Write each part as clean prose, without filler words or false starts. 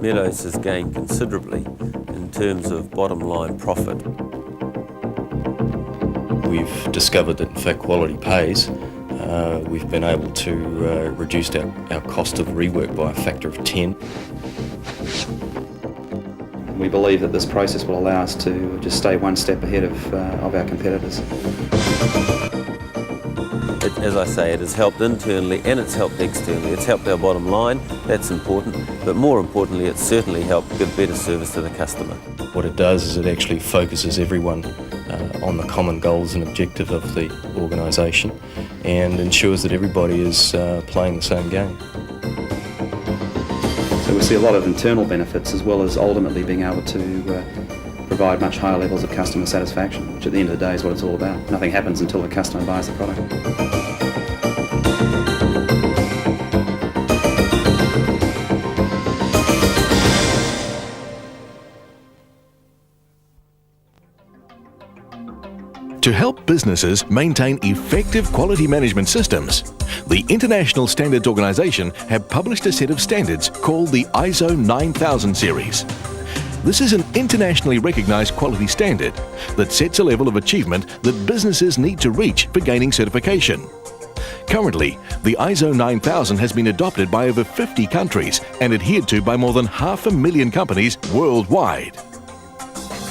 Meadows has gained considerably in terms of bottom line profit. We've discovered that in fact quality pays. We've been able to reduce our cost of rework by a factor of 10. We believe that this process will allow us to just stay one step ahead of our competitors. As I say, it has helped internally and it's helped externally. It's helped our bottom line, that's important, but more importantly it's certainly helped give better service to the customer. What it does is it actually focuses everyone on the common goals and objective of the organisation and ensures that everybody is playing the same game. So we see a lot of internal benefits as well as ultimately being able to provide much higher levels of customer satisfaction, which at the end of the day is what it's all about. Nothing happens until the customer buys the product. To help businesses maintain effective quality management systems, the International Standards Organization have published a set of standards called the ISO900 series. This is an internationally recognized quality standard that sets a level of achievement that businesses need to reach for gaining certification. Currently, the ISO900 has been adopted by over 50 countries and adhered to by more than 500,000 companies worldwide.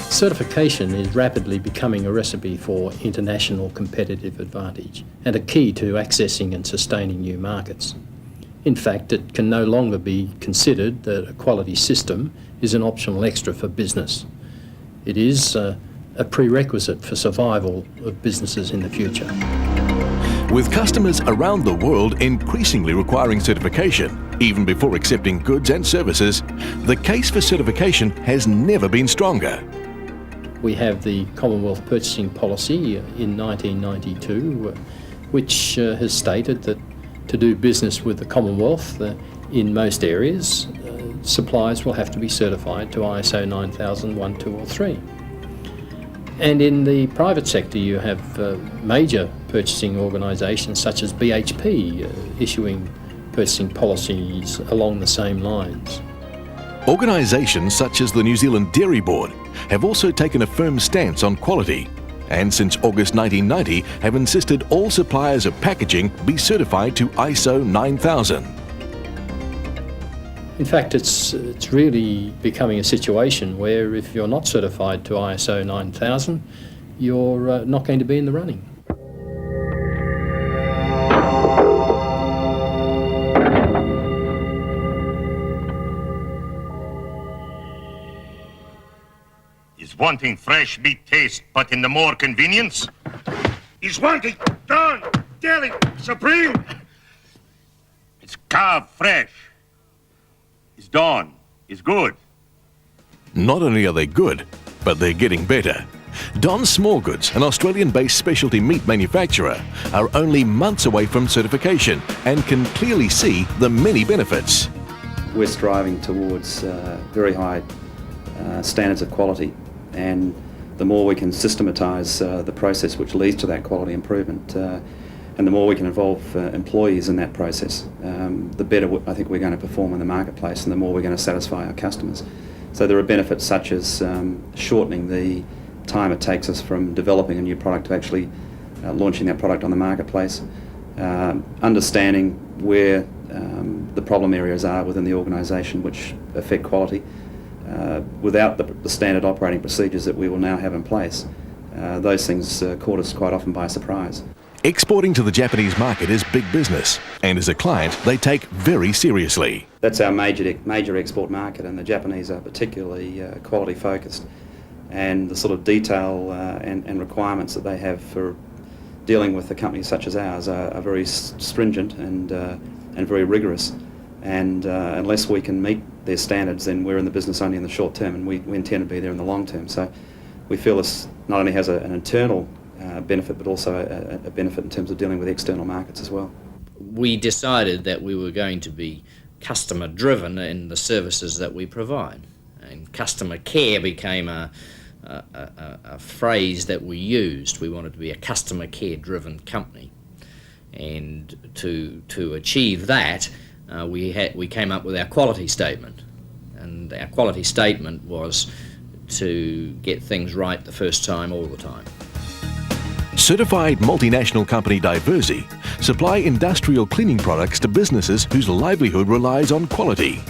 Certification is rapidly becoming a recipe for international competitive advantage and a key to accessing and sustaining new markets. In fact, it can no longer be considered that a quality system is an optional extra for business. It is a prerequisite for survival of businesses in the future. With customers around the world increasingly requiring certification, even before accepting goods and services, the case for certification has never been stronger. We have the Commonwealth Purchasing Policy in 1992, which has stated that to do business with the Commonwealth in most areas, suppliers will have to be certified to ISO 9000, 1, 2 or 3. And in the private sector you have major purchasing organisations such as BHP issuing purchasing policies along the same lines. Organisations such as the New Zealand Dairy Board have also taken a firm stance on quality and since August 1990 have insisted all suppliers of packaging be certified to ISO 9000. In fact, it's really becoming a situation where if you're not certified to ISO 9000, you're not going to be in the running. Is wanting fresh meat taste, but in the more convenience? Is wanting done, deli, supreme? It's carved fresh. Is done, is good. Not only are they good, but they're getting better. Don Small Goods, an Australian-based specialty meat manufacturer, are only months away from certification and can clearly see the many benefits. We're striving towards very high standards of quality, and the more we can systematise the process which leads to that quality improvement and the more we can involve employees in that process, the better I think we're going to perform in the marketplace and the more we're going to satisfy our customers. So there are benefits such as shortening the time it takes us from developing a new product to actually launching that product on the marketplace, understanding where the problem areas are within the organisation which affect quality. Without the standard operating procedures that we will now have in place, those things caught us quite often by surprise. Exporting to the Japanese market is big business, and as a client, they take very seriously. That's our major export market, and the Japanese are particularly quality focused, and the sort of detail and requirements that they have for dealing with a company such as ours are very stringent and very rigorous. And unless we can meet their standards, then we're in the business only in the short term, and we intend to be there in the long term. So we feel this not only has an internal benefit, but also a benefit in terms of dealing with external markets as well. We decided that we were going to be customer driven in the services that we provide, and customer care became a phrase that we used. We wanted to be a customer care driven company, and to achieve that we came up with our quality statement. and our quality statement was to get things right the first time, all the time. Certified multinational company Diversey supply industrial cleaning products to businesses whose livelihood relies on quality.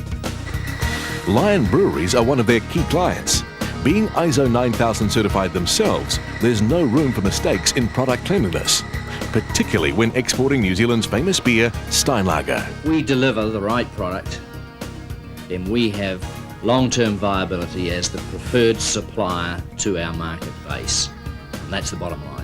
Lion Breweries are one of their key clients. Being ISO 9000 certified themselves, there's no room for mistakes in product cleanliness, particularly when exporting New Zealand's famous beer, Steinlager. We deliver the right product, then we have long-term viability as the preferred supplier to our market base. And that's the bottom line.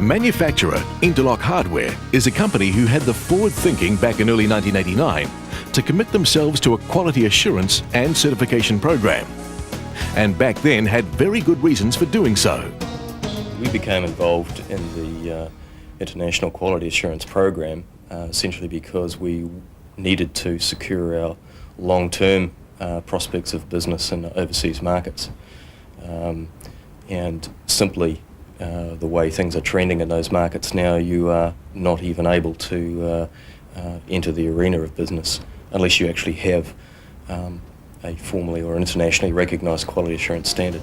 Manufacturer Interlock Hardware is a company who had the forward thinking back in early 1989 to commit themselves to a quality assurance and certification program. And back then had very good reasons for doing so. We became involved in the International Quality Assurance Program essentially because we needed to secure our long-term prospects of business in overseas markets. And simply the way things are trending in those markets now, you are not even able to enter the arena of business unless you actually have a formally or internationally recognised quality assurance standard.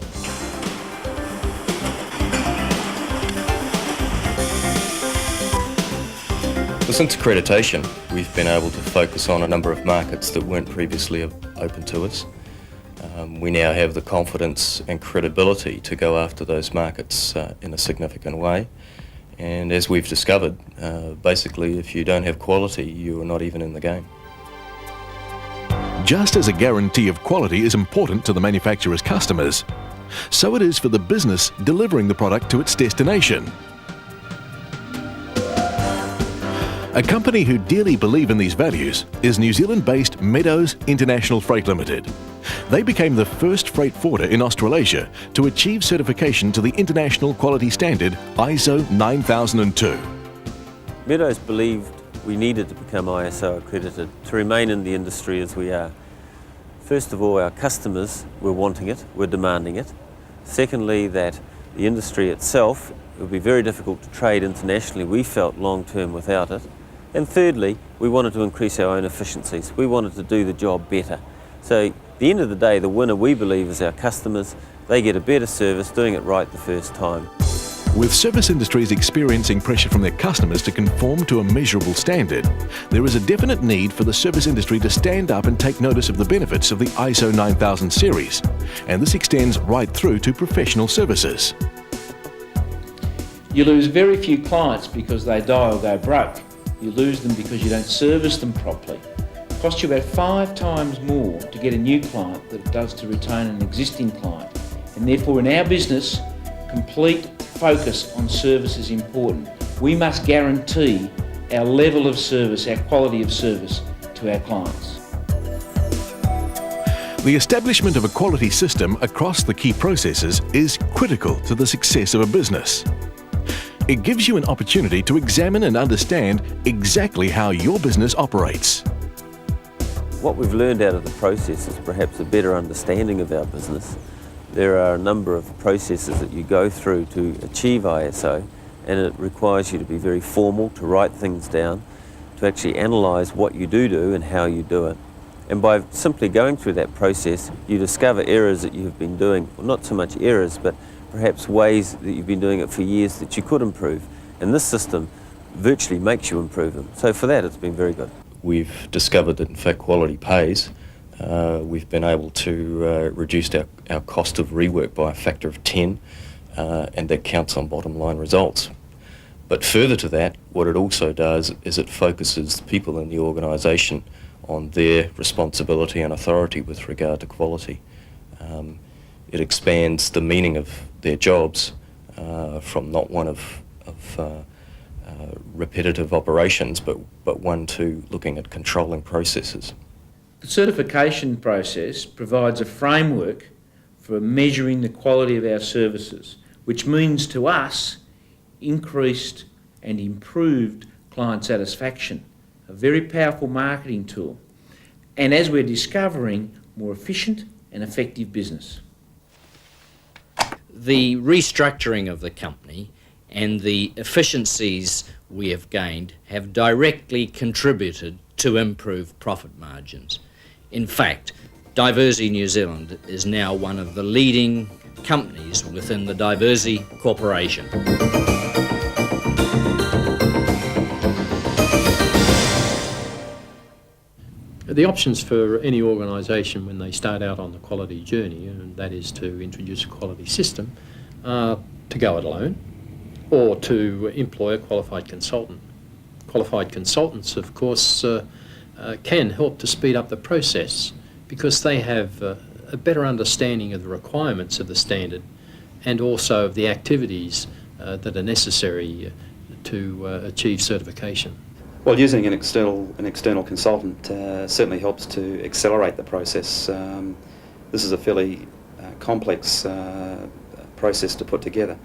Well, since accreditation, we've been able to focus on a number of markets that weren't previously open to us. We now have the confidence and credibility to go after those markets in a significant way. And as we've discovered, basically if you don't have quality, you are not even in the game. Just as a guarantee of quality is important to the manufacturer's customers, so it is for the business delivering the product to its destination. A company who dearly believe in these values is New Zealand-based Meadows International Freight Limited. They became the first freight forwarder in Australasia to achieve certification to the international quality standard ISO 9002. Meadows believed we needed to become ISO accredited to remain in the industry as we are. First of all, our customers were wanting it, were demanding it. Secondly, that the industry itself, it would be very difficult to trade internationally, we felt long term without it. And thirdly, we wanted to increase our own efficiencies. We wanted to do the job better. So at the end of the day, the winner, we believe, is our customers. They get a better service doing it right the first time. With service industries experiencing pressure from their customers to conform to a measurable standard, there is a definite need for the service industry to stand up and take notice of the benefits of the ISO 9000 series. And this extends right through to professional services. You lose very few clients because they die or go broke. You lose them because you don't service them properly. It costs you about 5 times more to get a new client than it does to retain an existing client. And therefore in our business, complete focus on service is important. We must guarantee our level of service, our quality of service to our clients. The establishment of a quality system across the key processes is critical to the success of a business. It gives you an opportunity to examine and understand exactly how your business operates. What we've learned out of the process is perhaps a better understanding of our business. There are a number of processes that you go through to achieve ISO, and it requires you to be very formal, to write things down, to actually analyse what you do and how you do it. And by simply going through that process, you discover errors that you have been doing, well, not so much errors, but perhaps ways that you've been doing it for years that you could improve. And this system virtually makes you improve them. So for that, it's been very good. We've discovered that in fact quality pays. We've been able to reduce our cost of rework by a factor of 10, and that counts on bottom line results. But further to that, what it also does is it focuses the people in the organisation on their responsibility and authority with regard to quality. It expands the meaning of their jobs from not one of repetitive operations, but one to looking at controlling processes. The certification process provides a framework for measuring the quality of our services, which means to us increased and improved client satisfaction, a very powerful marketing tool, and as we're discovering, more efficient and effective business. The restructuring of the company and the efficiencies we have gained have directly contributed to improved profit margins. In fact, Diversey New Zealand is now one of the leading companies within the Diversey Corporation. The options for any organisation when they start out on the quality journey, and that is to introduce a quality system, are to go it alone or to employ a qualified consultant. Qualified consultants, of course, can help to speed up the process because they have a better understanding of the requirements of the standard and also of the activities that are necessary to achieve certification. Well, using an external consultant certainly helps to accelerate the process. This is a fairly complex process to put together,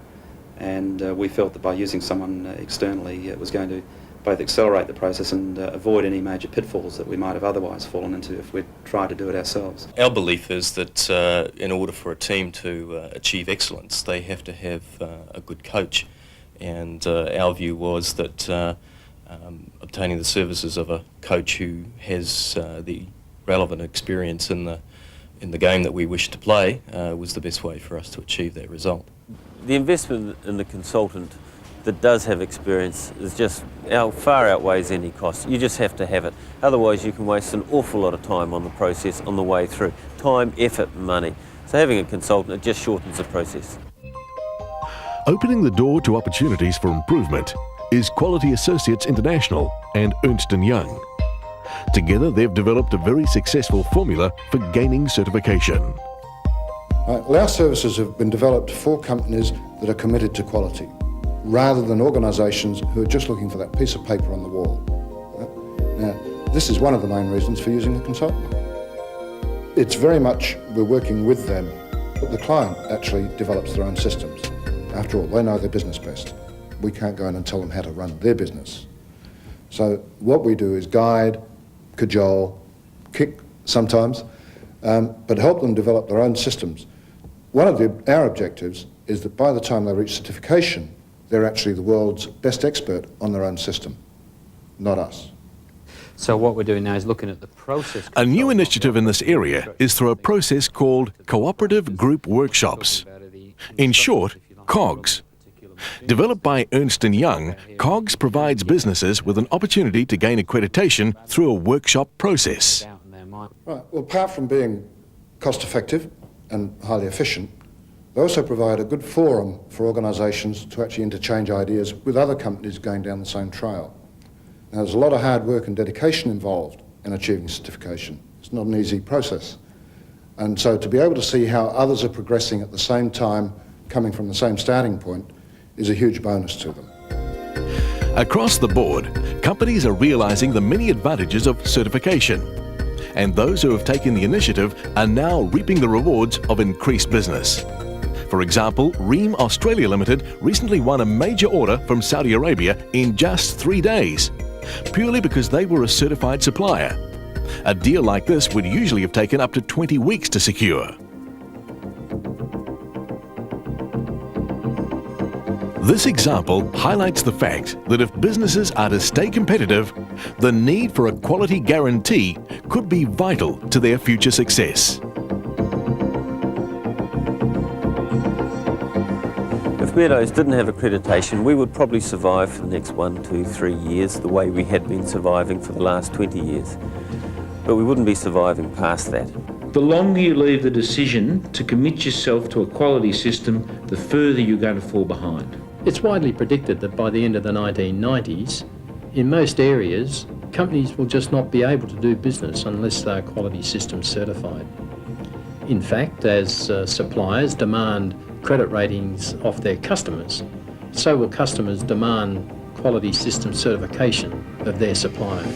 and we felt that by using someone externally it was going to both accelerate the process and avoid any major pitfalls that we might have otherwise fallen into if we'd tried to do it ourselves. Our belief is that in order for a team to achieve excellence, they have to have a good coach, and our view was that obtaining the services of a coach who has the relevant experience in the game that we wish to play was the best way for us to achieve that result. The investment in the consultant that does have experience is just far outweighs any cost. You just have to have it. Otherwise you can waste an awful lot of time on the process on the way through. Time, effort and money. So having a consultant, it just shortens the process. Opening the door to opportunities for improvement is Quality Associates International and Ernst & Young. Together they've developed a very successful formula for gaining certification. Well, our services have been developed for companies that are committed to quality, rather than organisations who are just looking for that piece of paper on the wall. Now, this is one of the main reasons for using a consultant. It's very much we're working with them, but the client actually develops their own systems. After all, they know their business best. We can't go in and tell them how to run their business. So what we do is guide, cajole, kick sometimes, but help them develop their own systems. One of our objectives is that by the time they reach certification, they're actually the world's best expert on their own system, not us. So what we're doing now is looking at the process. A new initiative in this area is through a process called Cooperative Group Workshops. In short, COGS. Developed by Ernst & Young, COGS provides businesses with an opportunity to gain accreditation through a workshop process. Right. Well, apart from being cost-effective and highly efficient, they also provide a good forum for organisations to actually interchange ideas with other companies going down the same trail. Now, there's a lot of hard work and dedication involved in achieving certification. It's not an easy process. And so to be able to see how others are progressing at the same time, coming from the same starting point, is a huge bonus to them. Across the board, companies are realising the many advantages of certification. And those who have taken the initiative are now reaping the rewards of increased business. For example, Ream Australia Limited recently won a major order from Saudi Arabia in just 3 days, purely because they were a certified supplier. A deal like this would usually have taken up to 20 weeks to secure. This example highlights the fact that if businesses are to stay competitive, the need for a quality guarantee could be vital to their future success. If Meadows didn't have accreditation, we would probably survive for the next 1, 2, 3 years the way we had been surviving for the last 20 years. But we wouldn't be surviving past that. The longer you leave the decision to commit yourself to a quality system, the further you're going to fall behind. It's widely predicted that by the end of the 1990s, in most areas, companies will just not be able to do business unless they're quality systems certified. In fact, as suppliers demand credit ratings of their customers, so will customers demand quality system certification of their suppliers.